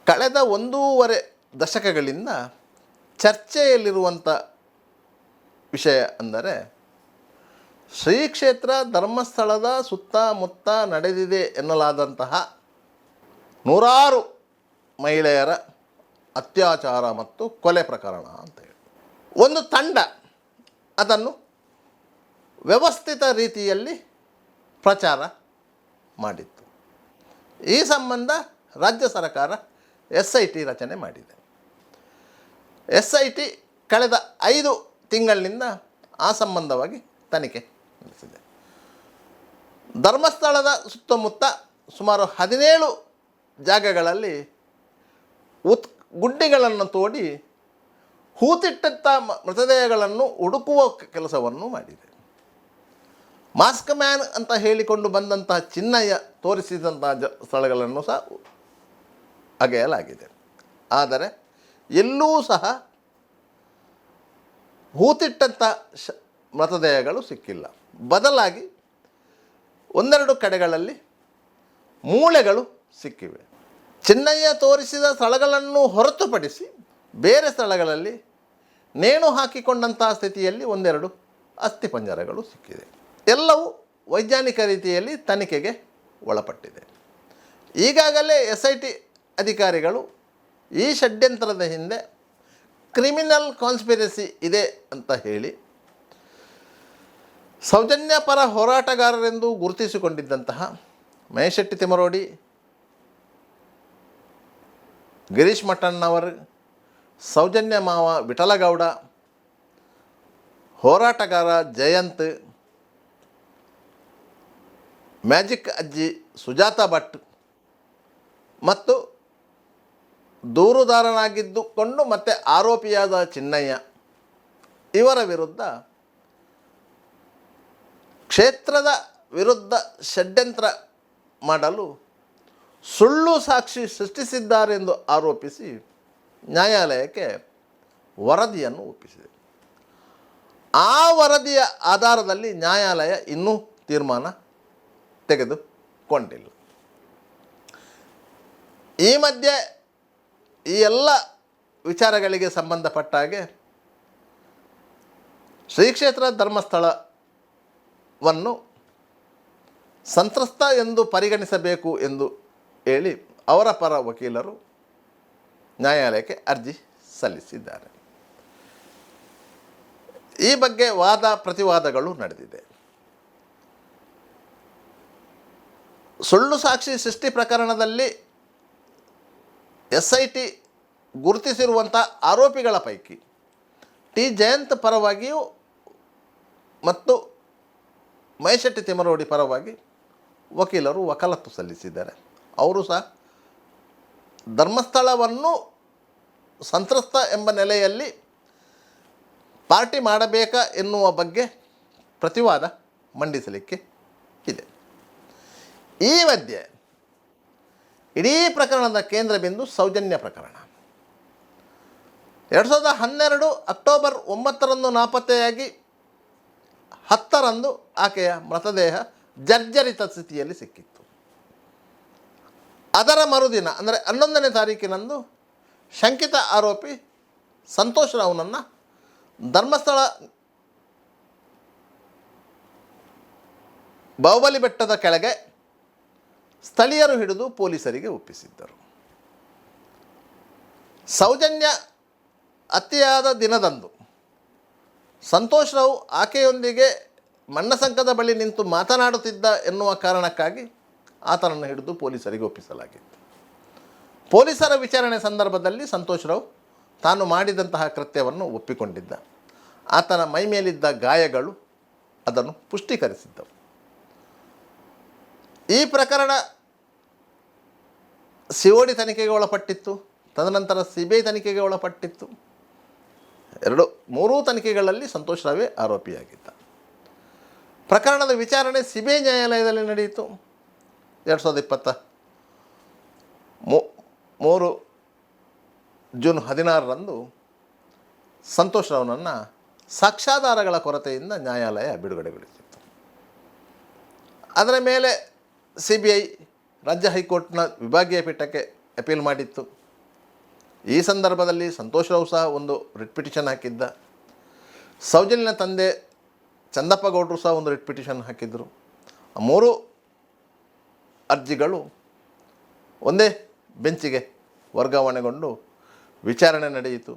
ಕಳೆದ ಒಂದೂವರೆ ದಶಕಗಳಿಂದ ಚರ್ಚೆಯಲ್ಲಿರುವಂಥ ವಿಷಯ ಅಂದರೆ ಶ್ರೀ ಕ್ಷೇತ್ರ ಧರ್ಮಸ್ಥಳದ ಸುತ್ತಮುತ್ತ ನಡೆದಿದೆ ಎನ್ನಲಾದಂತಹ ನೂರಾರು ಮಹಿಳೆಯರ ಅತ್ಯಾಚಾರ ಮತ್ತು ಕೊಲೆ ಪ್ರಕರಣ ಅಂತೇಳಿ ಒಂದು ತಂಡ ಅದನ್ನು ವ್ಯವಸ್ಥಿತ ರೀತಿಯಲ್ಲಿ ಪ್ರಚಾರ ಮಾಡಿತ್ತು. ಈ ಸಂಬಂಧ ರಾಜ್ಯ ಸರ್ಕಾರ SIT ರಚನೆ ಮಾಡಿದೆ. SIT ಕಳೆದ 5 ತಿಂಗಳಿನಿಂದ ಆ ಸಂಬಂಧವಾಗಿ ತನಿಖೆ ನಡೆಸಿದೆ. ಧರ್ಮಸ್ಥಳದ ಸುತ್ತಮುತ್ತ ಸುಮಾರು 17 ಜಾಗಗಳಲ್ಲಿ ಗುಡ್ಡೆಗಳನ್ನು ತೋಡಿ ಹೂತಿಟ್ಟಂಥ ಮೃತದೇಹಗಳನ್ನು ಹುಡುಕುವ ಕೆಲಸವನ್ನು ಮಾಡಿದೆ. ಮಾಸ್ಕ್ ಮ್ಯಾನ್ ಅಂತ ಹೇಳಿಕೊಂಡು ಬಂದಂತಹ ಚಿನ್ನಯ್ಯ ತೋರಿಸಿದಂತಹ ಸ್ಥಳಗಳನ್ನು ಸಹ ಅಗೆಯಲಾಗಿದೆ. ಆದರೆ ಎಲ್ಲೂ ಸಹ ಹೂತಿಟ್ಟಂಥ ಮೃತದೇಹಗಳು ಸಿಕ್ಕಿಲ್ಲ. ಬದಲಾಗಿ ಒಂದೆರಡು ಕಡೆಗಳಲ್ಲಿ ಮೂಳೆಗಳು ಸಿಕ್ಕಿವೆ. ಚಿನ್ನಯ್ಯ ತೋರಿಸಿದ ಸ್ಥಳಗಳನ್ನು ಹೊರತುಪಡಿಸಿ ಬೇರೆ ಸ್ಥಳಗಳಲ್ಲಿ ನೇಣು ಹಾಕಿಕೊಂಡಂತಹ ಸ್ಥಿತಿಯಲ್ಲಿ ಒಂದೆರಡು ಅಸ್ಥಿಪಂಜರಗಳು ಸಿಕ್ಕಿದೆ. ಎಲ್ಲವೂ ವೈಜ್ಞಾನಿಕ ರೀತಿಯಲ್ಲಿ ತನಿಖೆಗೆ ಒಳಪಟ್ಟಿದೆ. ಈಗಾಗಲೇ SIT ಅಧಿಕಾರಿಗಳು ಈ ಷಡ್ಯಂತ್ರದ ಹಿಂದೆ ಕ್ರಿಮಿನಲ್ ಕಾನ್ಸ್ಪಿರಸಿ ಇದೆ ಅಂತ ಹೇಳಿ ಸೌಜನ್ಯ ಪರ ಹೋರಾಟಗಾರರೆಂದು ಗುರುತಿಸಿಕೊಂಡಿದ್ದಂತಹ ಮಹೇಶೆಟ್ಟಿ ತಿಮರೋಡಿ, ಗಿರೀಶ್ ಮಠಣ್ಣವರು, ಸೌಜನ್ಯ ಮಾವ ವಿಠಲಗೌಡ, ಹೋರಾಟಗಾರ ಜಯಂತ್, ಮ್ಯಾಜಿಕ್ ಅಜ್ಜಿ ಸುಜಾತಾ ಭಟ್ ಮತ್ತು ದೂರುದಾರನಾಗಿದ್ದುಕೊಂಡು ಮತ್ತು ಆರೋಪಿಯಾದ ಚಿನ್ನಯ್ಯ ಇವರ ವಿರುದ್ಧ ಕ್ಷೇತ್ರದ ವಿರುದ್ಧ ಷಡ್ಯಂತ್ರ ಮಾಡಲು ಸುಳ್ಳು ಸಾಕ್ಷಿ ಸೃಷ್ಟಿಸಿದ್ದಾರೆಂದು ಆರೋಪಿಸಿ ನ್ಯಾಯಾಲಯಕ್ಕೆ ವರದಿಯನ್ನು ಒಪ್ಪಿಸಿದೆ. ಆ ವರದಿಯ ಆಧಾರದಲ್ಲಿ ನ್ಯಾಯಾಲಯ ಇನ್ನೂ ತೀರ್ಮಾನ ತೆಗೆದುಕೊಂಡಿಲ್ಲ. ಈ ಮಧ್ಯೆ ಈ ಎಲ್ಲ ವಿಚಾರಗಳಿಗೆ ಸಂಬಂಧಪಟ್ಟ ಹಾಗೆ ಶ್ರೀ ಕ್ಷೇತ್ರ ಧರ್ಮಸ್ಥಳವನ್ನು ಸಂತ್ರಸ್ತ ಎಂದು ಪರಿಗಣಿಸಬೇಕು ಎಂದು ಹೇಳಿ ಅವರ ಪರ ವಕೀಲರು ನ್ಯಾಯಾಲಯಕ್ಕೆ ಅರ್ಜಿ ಸಲ್ಲಿಸಿದ್ದಾರೆ. ಈ ಬಗ್ಗೆ ವಾದ ಪ್ರತಿವಾದಗಳು ನಡೆದಿದೆ. ಸುಳ್ಳು ಸಾಕ್ಷಿ ಸೃಷ್ಟಿ ಪ್ರಕರಣದಲ್ಲಿ SIT ಗುರುತಿಸಿರುವಂಥ ಆರೋಪಿಗಳ ಪೈಕಿ ಜಯಂತ್ ಪರವಾಗಿಯೂ ಮತ್ತು ಮಹೇಶೆಟ್ಟಿ ತಿಮರೋಡಿ ಪರವಾಗಿ ವಕೀಲರು ವಕಾಲತ್ತು ಸಲ್ಲಿಸಿದ್ದಾರೆ. ಅವರು ಸಹ ಧರ್ಮಸ್ಥಳವನ್ನು ಸಂತ್ರಸ್ತ ಎಂಬ ನೆಲೆಯಲ್ಲಿ ಪಾರ್ಟಿ ಮಾಡಬೇಕಾ ಎನ್ನುವ ಬಗ್ಗೆ ಪ್ರತಿವಾದ ಮಂಡಿಸಲಿಕ್ಕೆ ಇದೆ. ಈ ಮಧ್ಯೆ ಇಡೀ ಪ್ರಕರಣದ ಕೇಂದ್ರ ಬಿಂದು ಸೌಜನ್ಯ ಪ್ರಕರಣ. 2012 ಅಕ್ಟೋಬರ್ 9ರಂದು ನಾಪತ್ತೆಯಾಗಿ 10ರಂದು ಆಕೆಯ ಮೃತದೇಹ ಜರ್ಜರಿತ ಸ್ಥಿತಿಯಲ್ಲಿ ಸಿಕ್ಕಿತ್ತು. ಅದರ ಮರುದಿನ ಅಂದರೆ 11ನೇ ತಾರೀಕಿನಂದು ಶಂಕಿತ ಆರೋಪಿ ಸಂತೋಷ್ ರಾವ್ನನ್ನು ಧರ್ಮಸ್ಥಳ ಬಾಹುಬಲಿ ಬೆಟ್ಟದ ಕೆಳಗೆ ಸ್ಥಳೀಯರು ಹಿಡಿದು ಪೊಲೀಸರಿಗೆ ಒಪ್ಪಿಸಿದ್ದರು. ಸೌಜನ್ಯ ಹತ್ಯೆಯಾದ ದಿನದಂದು ಸಂತೋಷ್ ರಾವ್ ಆಕೆಯೊಂದಿಗೆ ಮಣ್ಣಸಂಕದ ಬಳಿ ನಿಂತು ಮಾತನಾಡುತ್ತಿದ್ದ ಎನ್ನುವ ಕಾರಣಕ್ಕಾಗಿ ಆತನನ್ನು ಹಿಡಿದು ಪೊಲೀಸರಿಗೆ ಒಪ್ಪಿಸಲಾಗಿತ್ತು. ಪೊಲೀಸರ ವಿಚಾರಣೆ ಸಂದರ್ಭದಲ್ಲಿ ಸಂತೋಷ್ ರಾವ್ ತಾನು ಮಾಡಿದಂತಹ ಕೃತ್ಯವನ್ನು ಒಪ್ಪಿಕೊಂಡಿದ್ದ. ಆತನ ಮೈ ಮೇಲಿದ್ದ ಗಾಯಗಳು ಅದನ್ನು ಪುಷ್ಟೀಕರಿಸಿದ್ದವು. ಈ ಪ್ರಕರಣ COD ತನಿಖೆಗೆ ಒಳಪಟ್ಟಿತ್ತು. ತದನಂತರ CBI ತನಿಖೆಗೆ ಒಳಪಟ್ಟಿತ್ತು. 3 ತನಿಖೆಗಳಲ್ಲಿ ಸಂತೋಷ್ ರಾವೇ ಆರೋಪಿಯಾಗಿದ್ದ. ಪ್ರಕರಣದ ವಿಚಾರಣೆ CBI ನ್ಯಾಯಾಲಯದಲ್ಲಿ ನಡೆಯಿತು. 2023 ಜೂನ್ 16ರಂದು ಸಂತೋಷ್ ರಾವ್ನನ್ನು ಸಾಕ್ಷ್ಯಾಧಾರಗಳ ಕೊರತೆಯಿಂದ ನ್ಯಾಯಾಲಯ ಬಿಡುಗಡೆಗೊಳಿಸಿತ್ತು. ಅದರ ಮೇಲೆ CBI ರಾಜ್ಯ ಹೈಕೋರ್ಟ್ನ ವಿಭಾಗೀಯ ಪೀಠಕ್ಕೆ ಅಪೀಲ್ ಮಾಡಿತ್ತು. ಈ ಸಂದರ್ಭದಲ್ಲಿ ಸಂತೋಷ್ ರಾವ್ ಸಹ ಒಂದು ರಿಟ್ ಪಿಟಿಷನ್ ಹಾಕಿದ್ದ. ಸೌಜನ್ಯನ ತಂದೆ ಚಂದಪ್ಪ ಗೌಡರು ಸಹ ಒಂದು ರಿಟ್ ಪಿಟಿಷನ್ ಹಾಕಿದ್ದರು. ಆ ಮೂರು ಅರ್ಜಿಗಳು ಒಂದೇ ಬೆಂಚಿಗೆ ವರ್ಗಾವಣೆಗೊಂಡು ವಿಚಾರಣೆ ನಡೆಯಿತು.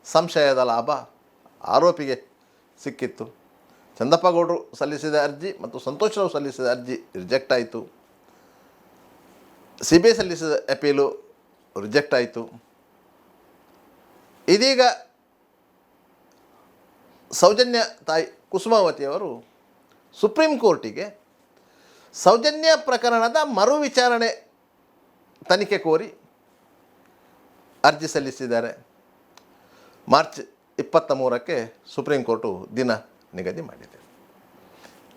ಸಂಶಯದ ಲಾಭ ಆರೋಪಿಗೆ ಸಿಕ್ಕಿತ್ತು. ಚಂದಪ್ಪ ಗೌಡರು ಸಲ್ಲಿಸಿದ ಅರ್ಜಿ ಮತ್ತು ಸಂತೋಷ್ ರಾವ್ ಸಲ್ಲಿಸಿದ ಅರ್ಜಿ ರಿಜೆಕ್ಟ್ ಆಯಿತು. CBI ಸಲ್ಲಿಸಿದ ಅಪೀಲು ರಿಜೆಕ್ಟ್ ಆಯಿತು. ಇದೀಗ ಸೌಜನ್ಯ ತಾಯಿ ಕುಸುಮಾವತಿಯವರು ಸುಪ್ರೀಂ ಕೋರ್ಟಿಗೆ ಸೌಜನ್ಯ ಪ್ರಕರಣದ ಮರು ವಿಚಾರಣೆ ತನಿಖೆ ಕೋರಿ ಅರ್ಜಿ ಸಲ್ಲಿಸಿದ್ದಾರೆ. ಮಾರ್ಚ್ 23ಕ್ಕೆ ಸುಪ್ರೀಂ ಕೋರ್ಟು ದಿನ ನಿಗದಿ ಮಾಡಿದೆ.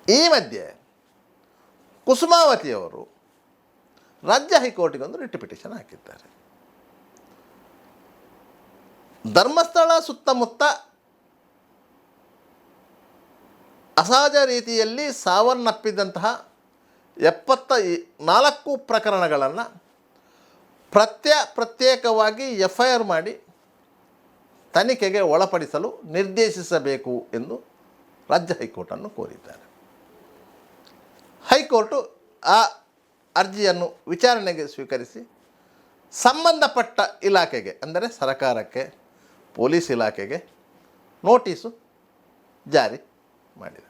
ಈ ಮಧ್ಯೆ ಕುಸುಮಾವತಿಯವರು ರಾಜ್ಯ ಹೈಕೋರ್ಟಿಗೊಂದು ರಿಟ್ ಪಿಟಿಷನ್ ಹಾಕಿದ್ದಾರೆ. ಧರ್ಮಸ್ಥಳ ಸುತ್ತಮುತ್ತ ಅಸಹಜ ರೀತಿಯಲ್ಲಿ ಸಾವನ್ನಪ್ಪಿದಂತಹ 74 ಪ್ರಕರಣಗಳನ್ನು ಪ್ರತ್ಯೇಕವಾಗಿ FIR ಮಾಡಿ ತನಿಖೆಗೆ ಒಳಪಡಿಸಲು ನಿರ್ದೇಶಿಸಬೇಕು ಎಂದು ರಾಜ್ಯ ಹೈಕೋರ್ಟನ್ನು ಕೋರಿದ್ದಾರೆ. ಹೈಕೋರ್ಟು ಆ ಅರ್ಜಿಯನ್ನು ವಿಚಾರಣೆಗೆ ಸ್ವೀಕರಿಸಿ ಸಂಬಂಧಪಟ್ಟ ಇಲಾಖೆಗೆ ಅಂದರೆ ಸರಕಾರಕ್ಕೆ, ಪೊಲೀಸ್ ಇಲಾಖೆಗೆ ನೋಟಿಸು ಜಾರಿ ಮಾಡಿದೆ.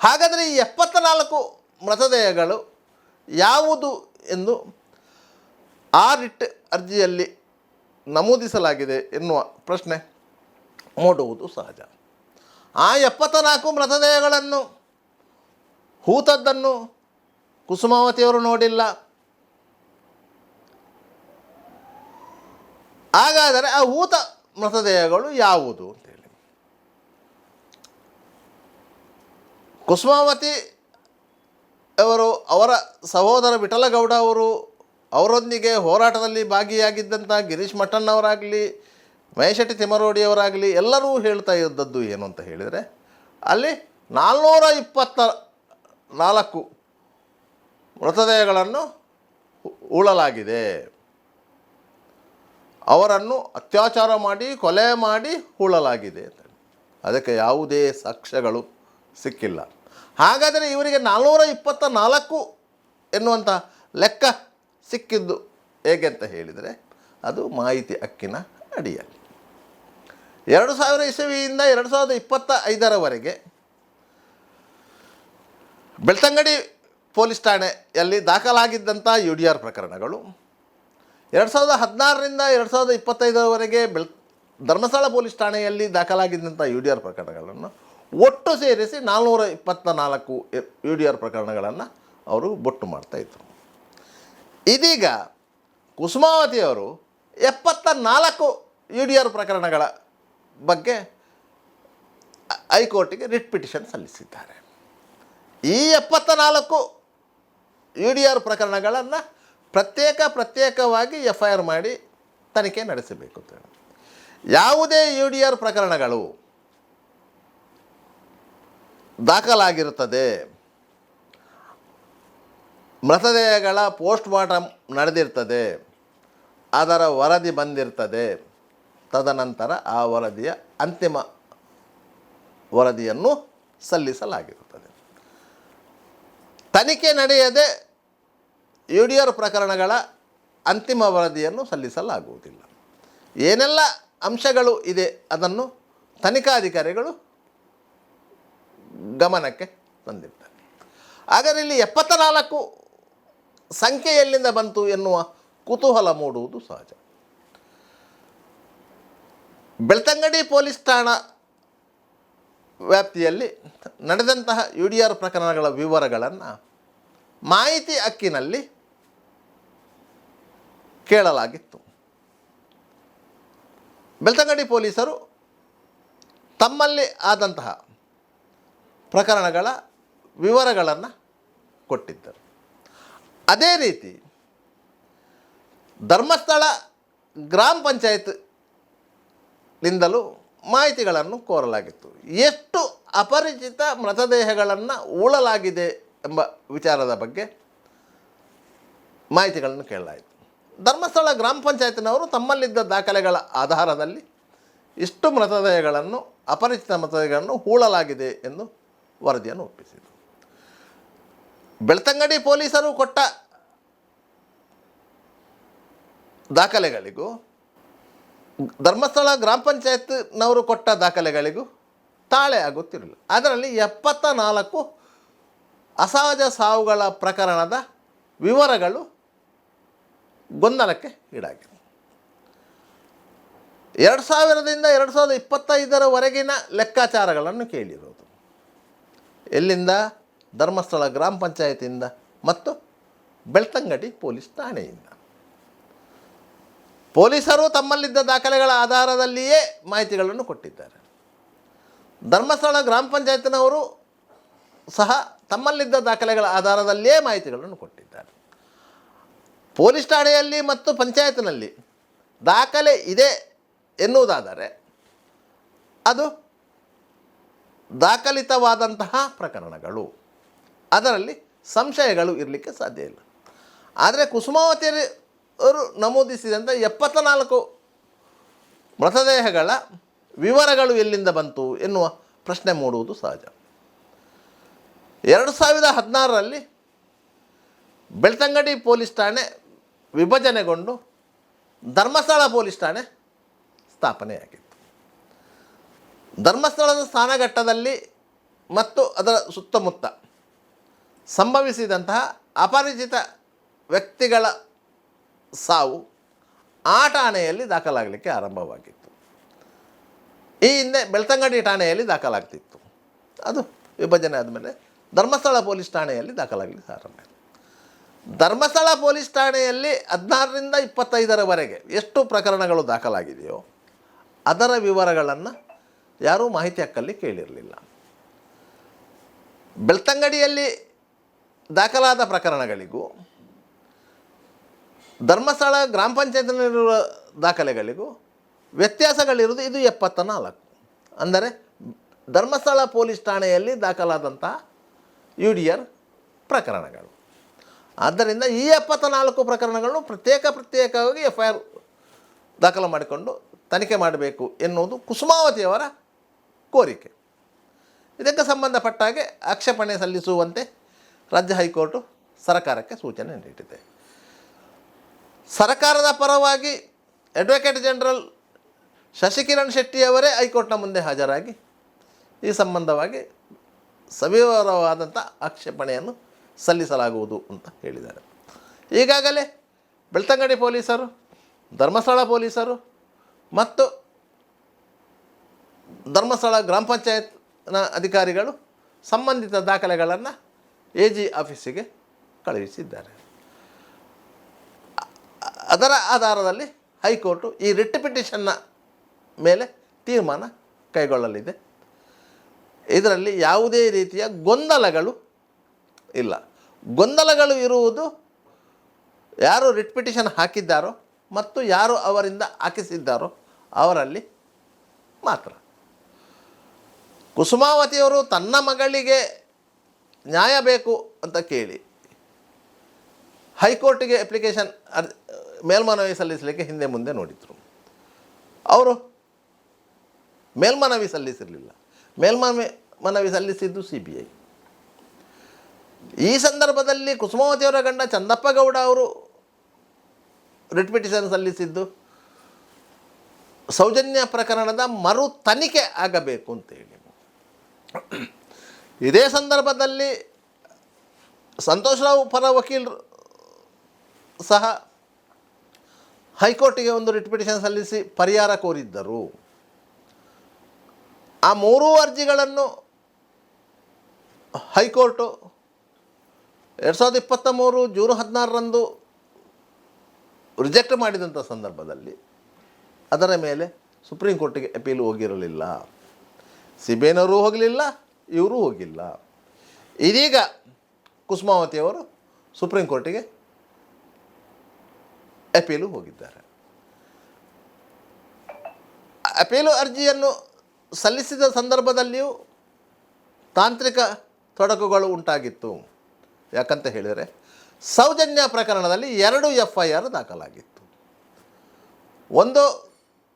ಹಾಗಾದರೆ ಈ 74 ಮೃತದೇಹಗಳು ಯಾವುದು ಎಂದು ಆ ರಿಟ್ ಅರ್ಜಿಯಲ್ಲಿ ನಮೂದಿಸಲಾಗಿದೆ ಎನ್ನುವ ಪ್ರಶ್ನೆ ಮೂಡುವುದು ಸಹಜ. ಆ 74 ಮೃತದೇಹಗಳನ್ನು ಹೂತದ್ದನ್ನು ಕುಸುಮಾವತಿಯವರು ನೋಡಿಲ್ಲ. ಹಾಗಾದರೆ ಆ ಹೂತ ಮೃತದೇಹಗಳು ಯಾವುದು ಅಂತೇಳಿ ಕುಸುಮಾವತಿ ಅವರು ಅವರ ಸಹೋದರ ವಿಠಲಗೌಡ ಅವರೊಂದಿಗೆ ಹೋರಾಟದಲ್ಲಿ ಭಾಗಿಯಾಗಿದ್ದಂಥ ಗಿರೀಶ್ ಮಠಣ್ಣವರಾಗಲಿ, ಮಹೇಶೆಟ್ಟಿ ತಿಮ್ಮರೋಡಿಯವರಾಗಲಿ ಎಲ್ಲರೂ ಹೇಳ್ತಾ ಇದ್ದದ್ದು ಏನು ಅಂತ ಹೇಳಿದರೆ, ಅಲ್ಲಿ 424 ಮೃತದೇಹಗಳನ್ನು ಹೂಳಲಾಗಿದೆ, ಅವರನ್ನು ಅತ್ಯಾಚಾರ ಮಾಡಿ ಕೊಲೆ ಮಾಡಿ ಹೂಳಲಾಗಿದೆ ಅಂತ. ಅದಕ್ಕೆ ಯಾವುದೇ ಸಾಕ್ಷ್ಯಗಳು ಸಿಕ್ಕಿಲ್ಲ. ಹಾಗಾದರೆ ಇವರಿಗೆ 424 ಎನ್ನುವಂಥ ಲೆಕ್ಕ ಸಿಕ್ಕಿದ್ದು ಹೇಗೆ ಅಂತ ಹೇಳಿದರೆ, ಅದು ಮಾಹಿತಿ ಹಕ್ಕಿನ ಅಡಿಯಲ್ಲಿ 2000 ಇಸವಿಯಿಂದ 2025ರವರೆಗೆ ಬೆಳ್ತಂಗಡಿ ಪೊಲೀಸ್ ಠಾಣೆಯಲ್ಲಿ ದಾಖಲಾಗಿದ್ದಂಥ UDR ಪ್ರಕರಣಗಳು, 2016ರಿಂದ 2025ರವರೆಗೆ ಧರ್ಮಸ್ಥಳ ಪೊಲೀಸ್ ಠಾಣೆಯಲ್ಲಿ ದಾಖಲಾಗಿದ್ದಂಥ UDR ಪ್ರಕರಣಗಳನ್ನು ಒಟ್ಟು ಸೇರಿಸಿ 424 UDR ಪ್ರಕರಣಗಳನ್ನು ಅವರು ಬೊಟ್ಟು ಮಾಡ್ತಾಯಿದ್ರು. ಇದೀಗ ಕುಸುಮಾವತಿಯವರು 74 UDR ಪ್ರಕರಣಗಳ ಬಗ್ಗೆ ಹೈಕೋರ್ಟಿಗೆ ರಿಟ್ ಪಿಟಿಷನ್ ಸಲ್ಲಿಸಿದ್ದಾರೆ. ಈ 74 UDR ಪ್ರಕರಣಗಳನ್ನು ಪ್ರತ್ಯೇಕವಾಗಿ FIR ಮಾಡಿ ತನಿಖೆ ನಡೆಸಬೇಕು ಅಂತ. ಯಾವುದೇ UDR ಪ್ರಕರಣಗಳು ದಾಖಲಾಗಿರುತ್ತದೆ, ಮೃತದೇಹಗಳ ಪೋಸ್ಟ್ ಮಾರ್ಟಮ್ ನಡೆದಿರ್ತದೆ, ಅದರ ವರದಿ ಬಂದಿರ್ತದೆ, ತದನಂತರ ಆ ವರದಿಯ ಅಂತಿಮ ವರದಿಯನ್ನು ಸಲ್ಲಿಸಲಾಗಿರುತ್ತದೆ. ತನಿಖೆ ನಡೆಯದೆ UDR ಪ್ರಕರಣಗಳ ಅಂತಿಮ ವರದಿಯನ್ನು ಸಲ್ಲಿಸಲಾಗುವುದಿಲ್ಲ. ಏನೆಲ್ಲ ಅಂಶಗಳು ಇದೆ ಅದನ್ನು ತನಿಖಾಧಿಕಾರಿಗಳು ಗಮನಕ್ಕೆ ತಂದಿರ್ತಾರೆ. ಹಾಗಾದರೆ ಇಲ್ಲಿ 74 ಸಂಖ್ಯೆ ಎಲ್ಲಿಂದ ಬಂತು ಎನ್ನುವ ಕುತೂಹಲ ಮೂಡುವುದು ಸಹಜ. ಬೆಳ್ತಂಗಡಿ ಪೊಲೀಸ್ ಠಾಣಾ ವ್ಯಾಪ್ತಿಯಲ್ಲಿ ನಡೆದಂತಹ UDR ಪ್ರಕರಣಗಳ ವಿವರಗಳನ್ನು ಮಾಹಿತಿ ಹಕ್ಕಿನಲ್ಲಿ ಕೇಳಲಾಗಿತ್ತು. ಬೆಳ್ತಂಗಡಿ ಪೊಲೀಸರು ತಮ್ಮಲ್ಲಿ ಆದಂತಹ ಪ್ರಕರಣಗಳ ವಿವರಗಳನ್ನು ಕೊಟ್ಟಿದ್ದರು. ಅದೇ ರೀತಿ ಧರ್ಮಸ್ಥಳ ಗ್ರಾಮ ಪಂಚಾಯತ್ನಿಂದಲೂ ಮಾಹಿತಿಗಳನ್ನು ಕೋರಲಾಗಿತ್ತು. ಎಷ್ಟು ಅಪರಿಚಿತ ಮೃತದೇಹಗಳನ್ನು ಹೂಳಲಾಗಿದೆ ಎಂಬ ವಿಚಾರದ ಬಗ್ಗೆ ಮಾಹಿತಿಗಳನ್ನು ಕೇಳಲಾಯಿತು. ಧರ್ಮಸ್ಥಳ ಗ್ರಾಮ ಪಂಚಾಯತಿನವರು ತಮ್ಮಲ್ಲಿದ್ದ ದಾಖಲೆಗಳ ಆಧಾರದಲ್ಲಿ ಇಷ್ಟು ಮೃತದೇಹಗಳನ್ನು ಅಪರಿಚಿತ ಮೃತದೇಹಗಳನ್ನು ಹೂಳಲಾಗಿದೆ ಎಂದು ವರದಿಯನ್ನು ಒಪ್ಪಿಸಿದರು. ಬೆಳ್ತಂಗಡಿ ಪೊಲೀಸರು ಕೊಟ್ಟ ದಾಖಲೆಗಳಿಗೂ ಧರ್ಮಸ್ಥಳ ಗ್ರಾಮ ಪಂಚಾಯತ್ನವರು ಕೊಟ್ಟ ದಾಖಲೆಗಳಿಗೂ ತಾಳೆ ಆಗುತ್ತಿರಲಿಲ್ಲ. ಅದರಲ್ಲಿ 74 ಅಸಹಜ ಸಾವುಗಳ ಪ್ರಕರಣದ ವಿವರಗಳು ಗೊಂದಲಕ್ಕೆ ಈಡಾಗಿದೆ. 2000ರಿಂದ 2025ರವರೆಗಿನ ಲೆಕ್ಕಾಚಾರಗಳನ್ನು ಕೇಳಿರೋದು ಎಲ್ಲಿಂದ? ಧರ್ಮಸ್ಥಳ ಗ್ರಾಮ ಪಂಚಾಯತಿಯಿಂದ ಮತ್ತು ಬೆಳ್ತಂಗಡಿ ಪೊಲೀಸ್ ಠಾಣೆಯಿಂದ. ಪೊಲೀಸರು ತಮ್ಮಲ್ಲಿದ್ದ ದಾಖಲೆಗಳ ಆಧಾರದಲ್ಲಿಯೇ ಮಾಹಿತಿಗಳನ್ನು ಕೊಟ್ಟಿದ್ದಾರೆ. ಧರ್ಮಸ್ಥಳ ಗ್ರಾಮ ಪಂಚಾಯತಿನವರು ಸಹ ತಮ್ಮಲ್ಲಿದ್ದ ದಾಖಲೆಗಳ ಆಧಾರದಲ್ಲಿಯೇ ಮಾಹಿತಿಗಳನ್ನು ಕೊಟ್ಟಿದ್ದಾರೆ. ಪೊಲೀಸ್ ಠಾಣೆಯಲ್ಲಿ ಮತ್ತು ಪಂಚಾಯತ್ನಲ್ಲಿ ದಾಖಲೆ ಇದೆ ಎನ್ನುವುದಾದರೆ ಅದು ದಾಖಲಿತವಾದಂತಹ ಪ್ರಕರಣಗಳು, ಅದರಲ್ಲಿ ಸಂಶಯಗಳು ಇರಲಿಕ್ಕೆ ಸಾಧ್ಯ ಇಲ್ಲ. ಆದರೆ ಕುಸುಮಾವತಿ ಅವರು ನಮೂದಿಸಿದಂಥ 74 ಮೃತದೇಹಗಳ ವಿವರಗಳು ಎಲ್ಲಿಂದ ಬಂತು ಎನ್ನುವ ಪ್ರಶ್ನೆ ಮೂಡುವುದು ಸಹಜ. 2016ರಲ್ಲಿ ಬೆಳ್ತಂಗಡಿ ಪೊಲೀಸ್ ಠಾಣೆ ವಿಭಜನೆಗೊಂಡು ಧರ್ಮಸ್ಥಳ ಪೊಲೀಸ್ ಠಾಣೆ ಸ್ಥಾಪನೆಯಾಗಿತ್ತು. ಧರ್ಮಸ್ಥಳದ ಸ್ನಾನಘಟ್ಟದಲ್ಲಿ ಮತ್ತು ಅದರ ಸುತ್ತಮುತ್ತ ಸಂಭವಿಸಿದಂತಹ ಅಪರಿಚಿತ ವ್ಯಕ್ತಿಗಳ ಸಾವು ಆ ಠಾಣೆಯಲ್ಲಿ ದಾಖಲಾಗಲಿಕ್ಕೆ ಆರಂಭವಾಗಿತ್ತು. ಈ ಹಿಂದೆ ಬೆಳ್ತಂಗಡಿ ಠಾಣೆಯಲ್ಲಿ ದಾಖಲಾಗ್ತಿತ್ತು. ಅದು ವಿಭಜನೆ ಆದಮೇಲೆ ಧರ್ಮಸ್ಥಳ ಪೊಲೀಸ್ ಠಾಣೆಯಲ್ಲಿ ದಾಖಲಾಗಲಿಕ್ಕೆ ಆರಂಭ ಆಯಿತು. ಧರ್ಮಸ್ಥಳ ಪೊಲೀಸ್ ಠಾಣೆಯಲ್ಲಿ 16ರಿಂದ 25ರವರೆಗೆ ಎಷ್ಟು ಪ್ರಕರಣಗಳು ದಾಖಲಾಗಿದೆಯೋ ಅದರ ವಿವರಗಳನ್ನು ಯಾರೂ ಮಾಹಿತಿ ಹಕ್ಕಲ್ಲಿ ಕೇಳಿರಲಿಲ್ಲ. ಬೆಳ್ತಂಗಡಿಯಲ್ಲಿ ದಾಖಲಾದ ಪ್ರಕರಣಗಳಿಗೂ ಧರ್ಮಸ್ಥಳ ಗ್ರಾಮ ಪಂಚಾಯತ್ನಲ್ಲಿರುವ ದಾಖಲೆಗಳಿಗೂ ವ್ಯತ್ಯಾಸಗಳಿರುವುದು ಇದು 74. ಅಂದರೆ ಧರ್ಮಸ್ಥಳ ಪೊಲೀಸ್ ಠಾಣೆಯಲ್ಲಿ ದಾಖಲಾದಂತಹ UDR ಪ್ರಕರಣಗಳು. ಆದ್ದರಿಂದ ಈ 74 ಪ್ರಕರಣಗಳನ್ನು ಪ್ರತ್ಯೇಕವಾಗಿ FIR ದಾಖಲು ಮಾಡಿಕೊಂಡು ತನಿಖೆ ಮಾಡಬೇಕು ಎನ್ನುವುದು ಕುಸುಮಾವತಿಯವರ ಕೋರಿಕೆ. ಇದಕ್ಕೆ ಸಂಬಂಧಪಟ್ಟ ಹಾಗೆ ಆಕ್ಷೇಪಣೆ ಸಲ್ಲಿಸುವಂತೆ ರಾಜ್ಯ ಹೈಕೋರ್ಟು ಸರ್ಕಾರಕ್ಕೆ ಸೂಚನೆ ನೀಡಿದೆ. ಸರ್ಕಾರದ ಪರವಾಗಿ ಅಡ್ವೊಕೇಟ್ ಜನರಲ್ ಶಶಿಕಿರಣ್ ಶೆಟ್ಟಿಯವರೇ ಹೈಕೋರ್ಟ್ನ ಮುಂದೆ ಹಾಜರಾಗಿ ಈ ಸಂಬಂಧವಾಗಿ ಸವಿವರವಾದಂಥ ಆಕ್ಷೇಪಣೆಯನ್ನು ಸಲ್ಲಿಸಲಾಗುವುದು ಅಂತ ಹೇಳಿದ್ದಾರೆ. ಈಗಾಗಲೇ ಬೆಳ್ತಂಗಡಿ ಪೊಲೀಸರು, ಧರ್ಮಸ್ಥಳ ಪೊಲೀಸರು ಮತ್ತು ಧರ್ಮಸ್ಥಳ ಗ್ರಾಮ ಪಂಚಾಯತ್ನ ಅಧಿಕಾರಿಗಳು ಸಂಬಂಧಿತ ದಾಖಲೆಗಳನ್ನು AG ಆಫೀಸಿಗೆ ಕಳುಹಿಸಿದ್ದಾರೆ. ಅದರ ಆಧಾರದಲ್ಲಿ ಹೈಕೋರ್ಟು ಈ ರಿಟ್ ಪಿಟಿಷನ್ನ ಮೇಲೆ ತೀರ್ಮಾನ ಕೈಗೊಳ್ಳಲಿದೆ. ಇದರಲ್ಲಿ ಯಾವುದೇ ರೀತಿಯ ಗೊಂದಲಗಳು ಇಲ್ಲ. ಗೊಂದಲಗಳು ಇರುವುದು ಯಾರು ರಿಟ್ ಪಿಟಿಷನ್ ಹಾಕಿದ್ದಾರೋ ಮತ್ತು ಯಾರು ಅವರಿಂದ ಹಾಕಿಸಿದ್ದಾರೋ ಅವರಲ್ಲಿ ಮಾತ್ರ. ಕುಸುಮಾವತಿಯವರು ತನ್ನ ಮಗಳಿಗೆ ನ್ಯಾಯ ಬೇಕು ಅಂತ ಕೇಳಿ ಹೈಕೋರ್ಟಿಗೆ ಅಪ್ಲಿಕೇಶನ್ ಮೇಲ್ಮನವಿ ಸಲ್ಲಿಸಲಿಕ್ಕೆ ಹಿಂದೆ ಮುಂದೆ ನೋಡಿದರು. ಅವರು ಮೇಲ್ಮನವಿ ಸಲ್ಲಿಸಿರಲಿಲ್ಲ. ಮೇಲ್ಮನವಿ ಸಲ್ಲಿಸಿದ್ದು CBI. ಈ ಸಂದರ್ಭದಲ್ಲಿ ಕುಸುಮಾವತಿಯವರ ಗಂಡ ಚಂದಪ್ಪ ಗೌಡ ಅವರು ರಿಟ್ ಪಿಟಿಷನ್ ಸಲ್ಲಿಸಿದ್ದು ಸೌಜನ್ಯ ಪ್ರಕರಣದ ಮರು ತನಿಖೆ ಆಗಬೇಕು ಅಂತೇಳಿ. ಇದೇ ಸಂದರ್ಭದಲ್ಲಿ ಸಂತೋಷ್ ರಾವ್ ಪರ ವಕೀಲರು ಸಹ ಹೈಕೋರ್ಟಿಗೆ ಒಂದು ರಿಟ್ ಪಿಟಿಷನ್ ಸಲ್ಲಿಸಿ ಪರಿಹಾರ ಕೋರಿದ್ದರು. ಆ 3 ಅರ್ಜಿಗಳನ್ನು ಹೈಕೋರ್ಟು 2023 ಜೂನ್ 16ರಂದು ರಿಜೆಕ್ಟ್ ಮಾಡಿದಂಥ ಸಂದರ್ಭದಲ್ಲಿ ಅದರ ಮೇಲೆ ಸುಪ್ರೀಂ ಕೋರ್ಟಿಗೆ ಅಪೀಲ್ ಹೋಗಿರಲಿಲ್ಲ. CBIನವರು ಹೋಗಲಿಲ್ಲ, ಇವರು ಹೋಗಿಲ್ಲ. ಇದೀಗ ಕುಸುಮಾವತಿಯವರು ಸುಪ್ರೀಂ ಕೋರ್ಟಿಗೆ ಅಪೀಲು ಹೋಗಿದ್ದಾರೆ. ಅಪೀಲು ಅರ್ಜಿಯನ್ನು ಸಲ್ಲಿಸಿದ ಸಂದರ್ಭದಲ್ಲಿಯೂ ತಾಂತ್ರಿಕ ತೊಡಕುಗಳು ಉಂಟಾಗಿತ್ತು. ಯಾಕಂತ ಹೇಳಿದರೆ ಸೌಜನ್ಯ ಪ್ರಕರಣದಲ್ಲಿ 2 FIR ದಾಖಲಾಗಿತ್ತು. ಒಂದು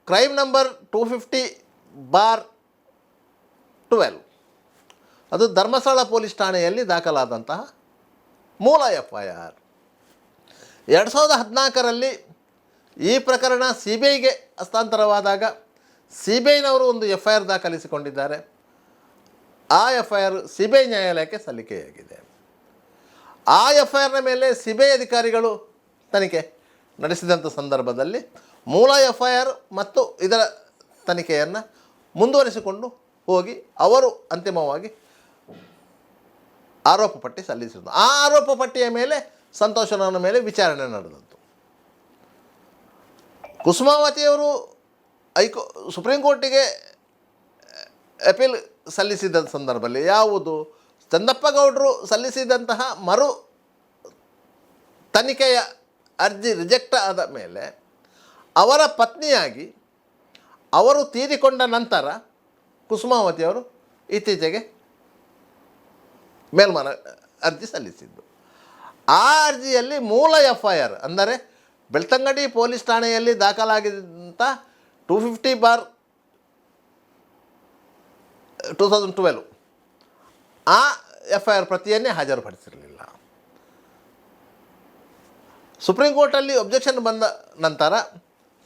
ಕ್ರೈಮ್ ನಂಬರ್ 250/12, ಅದು ಧರ್ಮಸ್ಥಳ ಪೊಲೀಸ್ ಠಾಣೆಯಲ್ಲಿ ದಾಖಲಾದಂತಹ ಮೂಲ FIR. 2014ರಲ್ಲಿ ಈ ಪ್ರಕರಣ CBIಗೆ ಹಸ್ತಾಂತರವಾದಾಗ CBIನವರು ಒಂದು FIR ದಾಖಲಿಸಿಕೊಂಡಿದ್ದಾರೆ. ಆ FIR CBI ನ್ಯಾಯಾಲಯಕ್ಕೆ ಸಲ್ಲಿಕೆಯಾಗಿದೆ. ಆ FIRನ ಮೇಲೆ CBI ಅಧಿಕಾರಿಗಳು ತನಿಖೆ ನಡೆಸಿದಂಥ ಸಂದರ್ಭದಲ್ಲಿ ಮೂಲ FIR ಮತ್ತು ಇದರ ತನಿಖೆಯನ್ನು ಮುಂದುವರಿಸಿಕೊಂಡು ಹೋಗಿ ಅವರು ಅಂತಿಮವಾಗಿ ಆರೋಪ ಪಟ್ಟಿ ಸಲ್ಲಿಸಿದ್ರು. ಆ ಆರೋಪ ಪಟ್ಟಿಯ ಮೇಲೆ ಸಂತೋಷನವರ ಮೇಲೆ ವಿಚಾರಣೆ ನಡೆದದ್ದು. ಕುಸುಮಾವತಿಯವರು ಸುಪ್ರೀಂ ಕೋರ್ಟಿಗೆ ಅಪೀಲ್ ಸಲ್ಲಿಸಿದ ಸಂದರ್ಭದಲ್ಲಿ ಯಾವುದು ಚಂದಪ್ಪ ಗೌಡರು ಸಲ್ಲಿಸಿದಂತಹ ಮರು ತನಿಖೆಯ ಅರ್ಜಿ ರಿಜೆಕ್ಟ್ ಆದ ಮೇಲೆ ಅವರ ಪತ್ನಿಯಾಗಿ ಅವರು ತೀರಿಕೊಂಡ ನಂತರ ಕುಸುಮಾವತಿಯವರು ಇತ್ತೀಚೆಗೆ ಮೇಲ್ಮನ ಅರ್ಜಿ ಸಲ್ಲಿಸಿದ್ದು. ಆ ಅರ್ಜಿಯಲ್ಲಿ ಮೂಲ FIR ಅಂದರೆ ಬೆಳ್ತಂಗಡಿ ಪೊಲೀಸ್ ಠಾಣೆಯಲ್ಲಿ ದಾಖಲಾಗಿದ್ದಂಥ 250/2012 ಆ FIR ಪ್ರತಿಯನ್ನೇ ಹಾಜರುಪಡಿಸಿರಲಿಲ್ಲ. ಸುಪ್ರೀಂ ಕೋರ್ಟಲ್ಲಿ ಒಬ್ಜೆಕ್ಷನ್ ಬಂದ ನಂತರ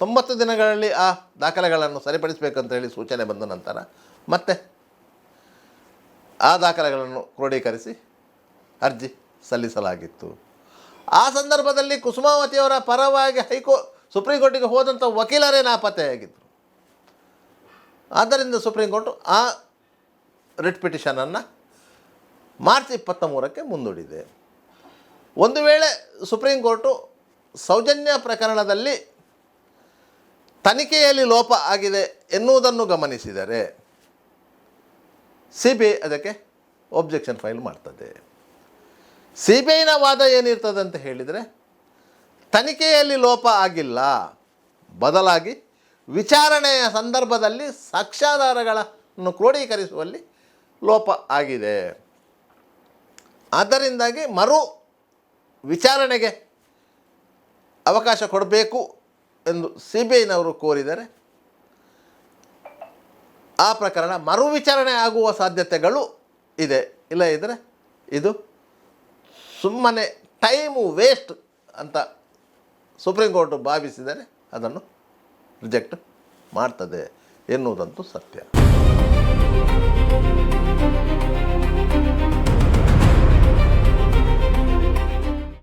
90 ದಿನಗಳಲ್ಲಿ ಆ ದಾಖಲೆಗಳನ್ನು ಸರಿಪಡಿಸಬೇಕಂತ ಹೇಳಿ ಸೂಚನೆ ಬಂದ ನಂತರ ಮತ್ತೆ ಆ ದಾಖಲೆಗಳನ್ನು ಕ್ರೋಢೀಕರಿಸಿ ಅರ್ಜಿ ಸಲ್ಲಿಸಲಾಗಿತ್ತು. ಆ ಸಂದರ್ಭದಲ್ಲಿ ಕುಸುಮಾವತಿಯವರ ಪರವಾಗಿ ಸುಪ್ರೀಂ ಕೋರ್ಟಿಗೆ ಹೋದಂಥ ವಕೀಲರೇ ನಾಪತ್ತೆಯಾಗಿದ್ದರು. ಆದ್ದರಿಂದ ಸುಪ್ರೀಂ ಕೋರ್ಟು ಆ ರಿಟ್ ಪಿಟಿಷನನ್ನು ಮಾರ್ಚ್ 23ಕ್ಕೆ ಮುಂದೂಡಿದೆ. ಒಂದು ವೇಳೆ ಸುಪ್ರೀಂ ಕೋರ್ಟು ಸೌಜನ್ಯ ಪ್ರಕರಣದಲ್ಲಿ ತನಿಖೆಯಲ್ಲಿ ಲೋಪ ಆಗಿದೆ ಎನ್ನುವುದನ್ನು ಗಮನಿಸಿದರೆ CBI ಅದಕ್ಕೆ ಒಬ್ಜೆಕ್ಷನ್ ಫೈಲ್ ಮಾಡ್ತದೆ. CBIನ ವಾದ ಏನಿರ್ತದೆ ಅಂತ ಹೇಳಿದರೆ, ತನಿಖೆಯಲ್ಲಿ ಲೋಪ ಆಗಿಲ್ಲ, ಬದಲಾಗಿ ವಿಚಾರಣೆಯ ಸಂದರ್ಭದಲ್ಲಿ ಸಾಕ್ಷ್ಯಾಧಾರಗಳನ್ನು ಕ್ರೋಢೀಕರಿಸುವಲ್ಲಿ ಲೋಪ ಆಗಿದೆ. ಆದ್ದರಿಂದಾಗಿ ಮರು ವಿಚಾರಣೆಗೆ ಅವಕಾಶ ಕೊಡಬೇಕು ಎಂದು CBIನವರು ಕೋರಿದರೆ ಆ ಪ್ರಕರಣ ಮರು ವಿಚಾರಣೆ ಆಗುವ ಸಾಧ್ಯತೆಗಳು ಇದೆ. ಇಲ್ಲ ಇದ್ದರೆ ಇದು ಸುಮ್ಮನೆ ಟೈಮು ವೇಸ್ಟ್ ಅಂತ ಸುಪ್ರೀಂ ಕೋರ್ಟು ಭಾವಿಸಿದರೆ ಅದನ್ನು ರಿಜೆಕ್ಟ್ ಮಾಡ್ತದೆ ಎನ್ನುವುದಂತೂ ಸತ್ಯ.